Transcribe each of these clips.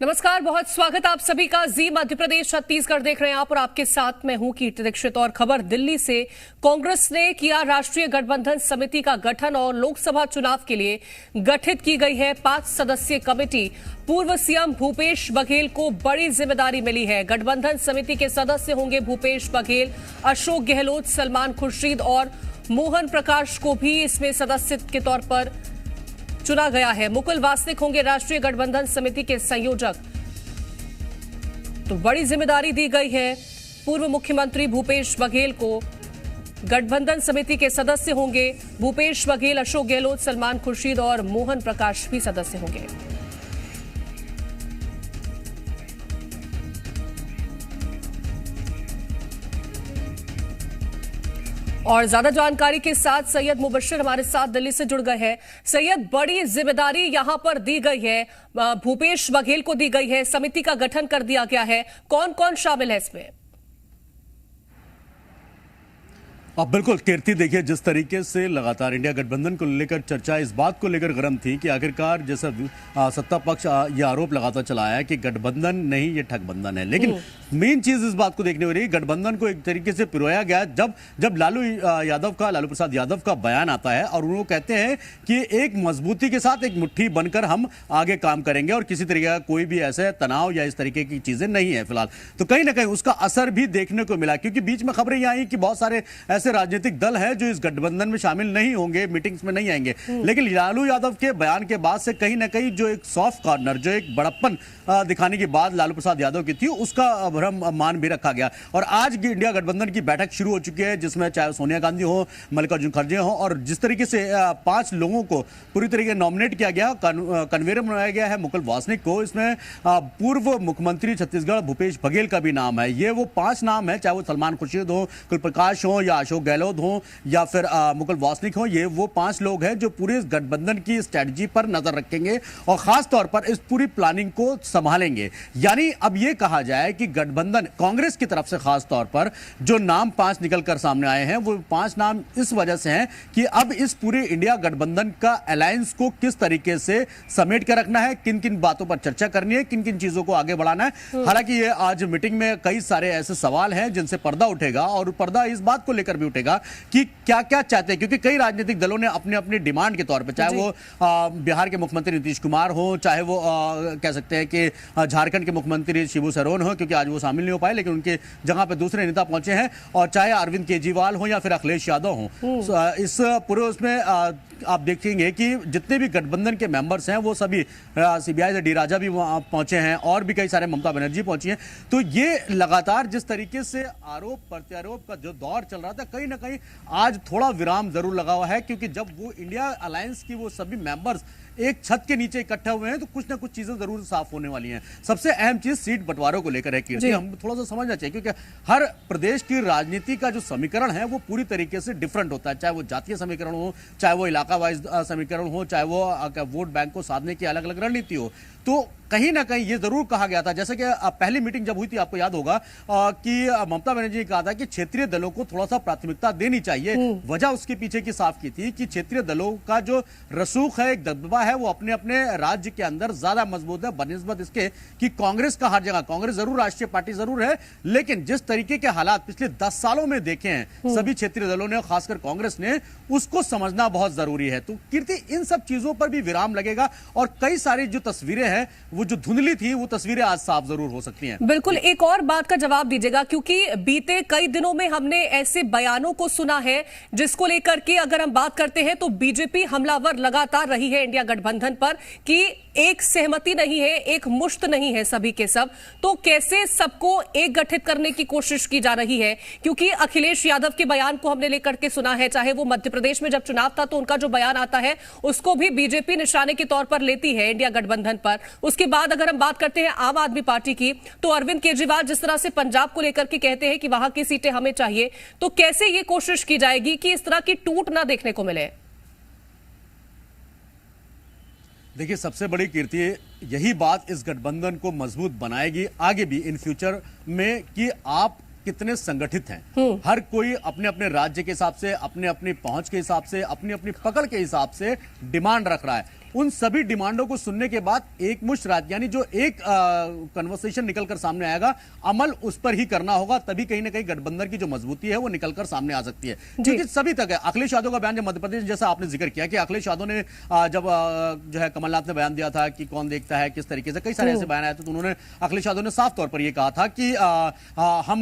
नमस्कार, बहुत स्वागत आप सभी का। जी मध्य प्रदेश छत्तीसगढ़ देख रहे हैं आप और आपके साथ मैं हूं कीर्ति दीक्षित। और खबर दिल्ली से, कांग्रेस ने किया राष्ट्रीय गठबंधन समिति का गठन और लोकसभा चुनाव के लिए गठित की गई है 5 सदस्यीय कमेटी। पूर्व सीएम भूपेश बघेल को बड़ी जिम्मेदारी मिली है। गठबंधन समिति के सदस्य होंगे भूपेश बघेल, अशोक गहलोत, सलमान खुर्शीद और मोहन प्रकाश को भी इसमें सदस्य के तौर पर चुना गया है। मुकुल वासनिक होंगे राष्ट्रीय गठबंधन समिति के संयोजक। तो बड़ी जिम्मेदारी दी गई है पूर्व मुख्यमंत्री भूपेश बघेल को। गठबंधन समिति के सदस्य होंगे भूपेश बघेल, अशोक गहलोत, सलमान खुर्शीद और मोहन प्रकाश भी सदस्य होंगे। और ज्यादा जानकारी के साथ सैयद मुबश्शिर हमारे साथ दिल्ली से जुड़ गए हैं। सैयद, बड़ी जिम्मेदारी यहां पर दी गई है, भूपेश बघेल को दी गई है, समिति का गठन कर दिया गया है। कौन कौन शामिल है इसमें? अब बिल्कुल कीर्ति, देखिए जिस तरीके से लगातार इंडिया गठबंधन को लेकर चर्चा इस बात को लेकर गर्म थी कि आखिरकार जैसा सत्ता पक्ष ये आरोप लगाता चला है कि गठबंधन नहीं, ये ठगबंधन है। लेकिन मेन चीज इस बात को देखने हो रही है, गठबंधन को एक तरीके से पिरोया गया जब लालू प्रसाद यादव का बयान आता है और वो कहते हैं कि एक मजबूती के साथ एक मुट्ठी बनकर हम आगे काम करेंगे और किसी तरीके का कोई भी ऐसे तनाव या इस तरीके की चीजें नहीं है फिलहाल। तो कहीं ना कहीं उसका असर भी देखने को मिला, क्योंकि बीच में खबरें यह आई कि बहुत सारे ऐसे राजनीतिक दल है जो इस गठबंधन में शामिल नहीं होंगे, मीटिंग्स में नहीं आएंगे। लेकिन लालू यादव के बयान के बाद से कहीं ना कहीं जो एक सॉफ्ट कॉर्नर, जो एक बड़प्पन दिखाने की बात लालू प्रसाद यादव की थी, उसका भ्रम मान भी रखा गया। और आज इंडिया गठबंधन की बैठक शुरू हो चुकी है, जिसमें चाहे सोनिया गांधी हो, मल्लिकार्जुन खड़गे हो, और जिस तरीके से 5 लोगों को पूरी तरीके नॉमिनेट किया गया, कन्वेयर बनाया गया है मुकुल वासनिक को। इसमें पूर्व मुख्यमंत्री छत्तीसगढ़ भूपेश बघेल का भी नाम है। ये वो 5 नाम है, चाहे वो सलमान खुर्शीद हो, कुल प्रकाश हो, या अशोक गहलोत हो, या फिर मुकुल वासनिक हो। ये वो 5 लोग हैं जो पूरे इस गठबंधन की स्ट्रेटजी पर नजर रखेंगे और खास तौर पर इस पूरी प्लानिंग को संभालेंगे। यानी अब ये कहा जाए कि गठबंधन कांग्रेस की तरफ से खास तौर पर जो नाम 5 निकलकर सामने आए हैं, वो 5 नाम इस वजह से हैं कि अब इस पूरे इंडिया गठबंधन का अलायंस को किस तरीके से समेट कर रखना है, किन किन बातों पर चर्चा करनी है, किन किन चीजों को आगे बढ़ाना है। हालांकि ये आज मीटिंग में कई सारे ऐसे सवाल हैं जिनसे पर्दा उठेगा, और पर्दा इस बात को लेकर भी उठेगा कि क्या क्या चाहते हैं, क्योंकि कई राजनीतिक दलों ने अपने अपने डिमांड के तौर पर, चाहे वो बिहार के मुख्यमंत्री नीतीश कुमार हो, चाहे वो कह सकते हैं कि झारखंड के मुख्यमंत्री शिबू सोरेन हो, क्योंकि आज वो शामिल नहीं हो पाए लेकिन उनके जगह पर दूसरे नेता पहुंचे हैं, और चाहे अरविंद केजरीवाल हो या फिर अखिलेश यादव हो। इस पूरे उसमें आप देखेंगे कि जितने भी गठबंधन के मेंबर्स हैं वो सभी, सीबीआई से डी राजा भी वहां पहुंचे हैं और भी कई सारे, ममता बनर्जी पहुंची हैं। तो ये लगातार जिस तरीके से आरोप प्रत्यारोप का जो दौर चल रहा था, कहीं ना कहीं आज थोड़ा विराम जरूर लगा हुआ है, क्योंकि जब वो इंडिया अलायंस की वो सभी मेंबर्स एक छत के नीचे इकट्ठे हुए हैं तो कुछ ना कुछ चीजें जरूर साफ होने वाली हैं। सबसे अहम चीज सीट बंटवारों को लेकर है कि हम थोड़ा सा समझना चाहिए, क्योंकि हर प्रदेश की राजनीति का जो समीकरण है वो पूरी तरीके से डिफरेंट होता है, चाहे वो जातीय समीकरण हो, चाहे वो इलाका वाइज समीकरण हो, चाहे वो वोट बैंक को साधने की अलग अलग रणनीति हो। तो कहीं ना कहीं ये जरूर कहा गया था, जैसे कि पहली मीटिंग जब हुई थी, आपको याद होगा कि ममता बनर्जी ने कहा था कि क्षेत्रीय दलों को थोड़ा सा प्राथमिकता देनी चाहिए। वजह उसके पीछे की साफ की थी कि क्षेत्रीय दलों का जो रसूख है, एक दबदबा है, वो अपने अपने राज्य के अंदर ज्यादा मजबूत है बनिस्बत इसके कि कांग्रेस का हर जगह, कांग्रेस जरूर राष्ट्रीय पार्टी जरूर है, लेकिन जिस तरीके के हालात पिछले 10 सालों में देखे हैं सभी क्षेत्रीय दलों ने, खासकर कांग्रेस ने, उसको समझना बहुत जरूरी है। तो कीर्ति, इन सब चीजों पर भी विराम लगेगा और कई सारी जो तस्वीरें हैं, वो जो धुंधली थी, वो तस्वीरें आज साफ जरूर हो सकती हैं। बिल्कुल, एक और बात का जवाब दीजिएगा, क्योंकि बीते कई दिनों में हमने ऐसे बयानों को सुना है जिसको लेकर के अगर हम बात करते हैं तो बीजेपी हमलावर लगातार रही है इंडिया गठबंधन पर कि एक सहमति नहीं है, एक मुश्त नहीं है सभी के सब। तो कैसे सबको एक गठित करने की कोशिश की जा रही है? क्योंकि अखिलेश यादव के बयान को हमने लेकर के सुना है, चाहे वो मध्य प्रदेश में जब चुनाव था तो उनका जो बयान आता है उसको भी बीजेपी निशाने के तौर पर लेती है इंडिया गठबंधन पर। उसके बाद अगर हम बात करते हैं आम आदमी पार्टी की, तो अरविंद केजरीवाल जिस तरह से पंजाब को लेकर के कहते हैं कि वहां की सीटें हमें चाहिए, तो कैसे ये कोशिश की जाएगी कि इस तरह की टूट ना देखने को मिले? देखिए, सबसे बड़ी कीर्ति यही बात इस गठबंधन को मजबूत बनाएगी आगे भी इन फ्यूचर में कि आप कितने संगठित हैं। हर कोई अपने अपने राज्य के हिसाब से, अपने अपनी पहुंच के हिसाब से, अपनी अपनी पकड़ के हिसाब से डिमांड रख रहा है। उन सभी डिमांडों को सुनने के बाद एक मुश्त रात यानी जो एक कन्वर्सेशन निकलकर सामने आएगा, अमल उस पर ही करना होगा, तभी कहीं ना कहीं गठबंधन की जो मजबूती है वो निकलकर सामने आ सकती है। क्योंकि सभी तक है, अखिलेश यादव का बयान जब मध्य प्रदेश, जैसा आपने जिक्र किया कि अखिलेश यादव ने जब जो है कमलनाथ ने बयान दिया था कि कौन देखता है किस तरीके से, कई सारे ऐसे बयान आए थे, तो उन्होंने अखिलेश यादव ने साफ तौर पर यह कहा था कि हम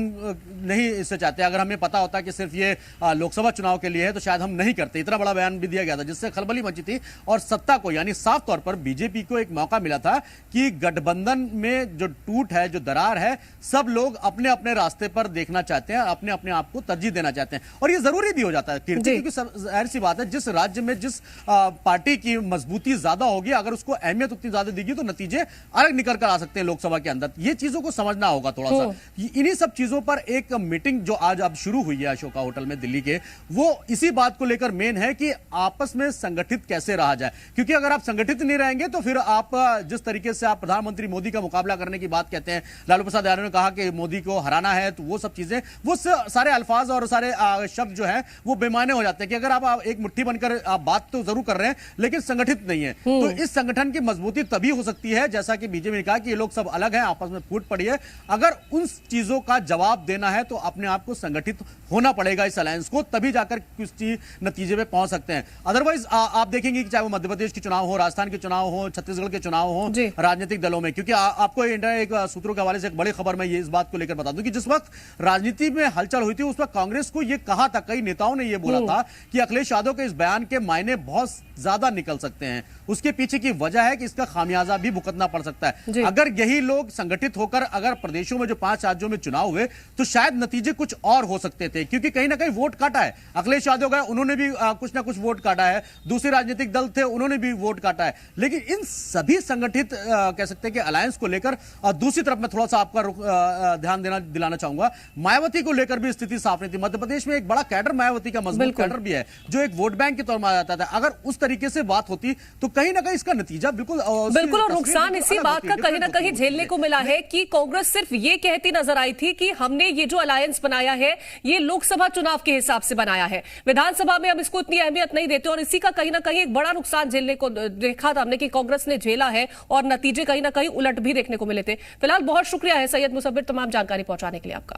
नहीं इससे चाहते, अगर हमें पता होता कि सिर्फ ये लोकसभा चुनाव के लिए है तो शायद हम नहीं करते। इतना बड़ा बयान भी दिया गया था जिससे खलबली मची थी और सत्ता को यानी साफ तौर पर बीजेपी को एक मौका मिला था कि गठबंधन में जो टूट है, जो दरार है, सब लोग अपने अपने रास्ते पर देखना चाहते हैं, अपने अपने आप को तरजीह देना चाहते हैं और ये जरूरी भी हो जाता है क्योंकि जाहिर सी बात है, जिस राज्य में जिस पार्टी की मजबूती ज्यादा होगी, अगर उसको अहमियत उतनी ज्यादा देगी तो नतीजे अलग निकल कर आ सकते हैं लोकसभा के अंदर। ये चीजों को समझना होगा थोड़ा सा। इन्हीं सब चीजों पर एक मीटिंग जो आज अब शुरू हुई है अशोका होटल में दिल्ली के, वो इसी बात को लेकर मेन है कि आपस में संगठित कैसे रहा जाए। क्योंकि अगर आप संगठित नहीं रहेंगे तो फिर आप जिस तरीके से आप प्रधानमंत्री मोदी का मुकाबला करने की बात कहते हैं, लालू प्रसाद यादव ने कहा कि मोदी को हराना है, तो वो सब चीजें, वो सारे अल्फाज और सारे शब्द जो है वो बेमाने हो जाते हैं कि अगर आप एक मुट्ठी बनकर आप बात तो जरूर कर रहे हैं लेकिन संगठित नहीं है। तो इस संगठन की मजबूती तभी हो सकती है, जैसा कि बीजेपी ने कहा कि ये लोग सब अलग हैं, आपस में फूट पड़ी है, अगर उन चीजों का जवाब देना है तो अपने आप को संगठित होना पड़ेगा इस अलायंस को, तभी जाकर किसी नतीजे पे पहुंच सकते हैं। अदरवाइज आप देखेंगे कि चाहे वो मध्य प्रदेश के चुनाव हो, राजस्थान के चुनाव हो, छत्तीसगढ़ के चुनाव हो, राजनीतिक दलों में, क्योंकि आपको एक सूत्रों के हवाले से एक बड़ी खबर मैं ये इस बात को लेकर बता दूं कि जिस वक्त राजनीति में हलचल हुई थी उस वक्त कांग्रेस को यह कहा था, कई नेताओं ने यह बोला था कि अखिलेश यादव के इस बयान के मायने बहुत ज्यादा निकल सकते हैं। उसके पीछे की वजह है कि इसका खामियाजा भी भुगतना पड़ सकता है। अगर यही लोग संगठित होकर अगर प्रदेशों में जो 5 राज्यों में चुनाव हुए तो शायद नतीजे कुछ और हो सकते थे, क्योंकि कहीं ना कहीं वोट काटा है। अखिलेश यादव गए, उन्होंने भी कुछ ना कुछ वोट काटा है, दूसरे राजनीतिक दल थे उन्होंने भी वोट काटा है, लेकिन इन सभी संगठित कह सकते हैं कि अलायंस को लेकर दूसरी तरफ मैं थोड़ा सा आपका ध्यान दिलाना चाहूंगा, मायावती को लेकर भी स्थिति साफ नहीं थी। मध्य प्रदेश में एक बड़ा कैडर मायावती का मजबूत कैडर भी है जो एक वोट बैंक के तौर में आ जाता था। अगर उस तरीके से बात होती तो कहीं ना कहीं इसका नतीजा बिल्कुल और नुकसान इसी बात का कहीं ना कहीं झेलने को मिला है कि कांग्रेस सिर्फ ये कहती नजर आई थी कि हमने ये जो अलायंस बनाया है ये लोकसभा चुनाव के हिसाब से बनाया है, विधानसभा में हम इसको इतनी अहमियत नहीं देते, और इसी का कहीं ना कहीं एक बड़ा नुकसान झेलने को देखा था हमने कि कांग्रेस ने झेला है और नतीजे कहीं ना कहीं उलट भी देखने को मिले थे। फिलहाल बहुत शुक्रिया है सैयद मुसव्विर तमाम जानकारी पहुंचाने के लिए आपका।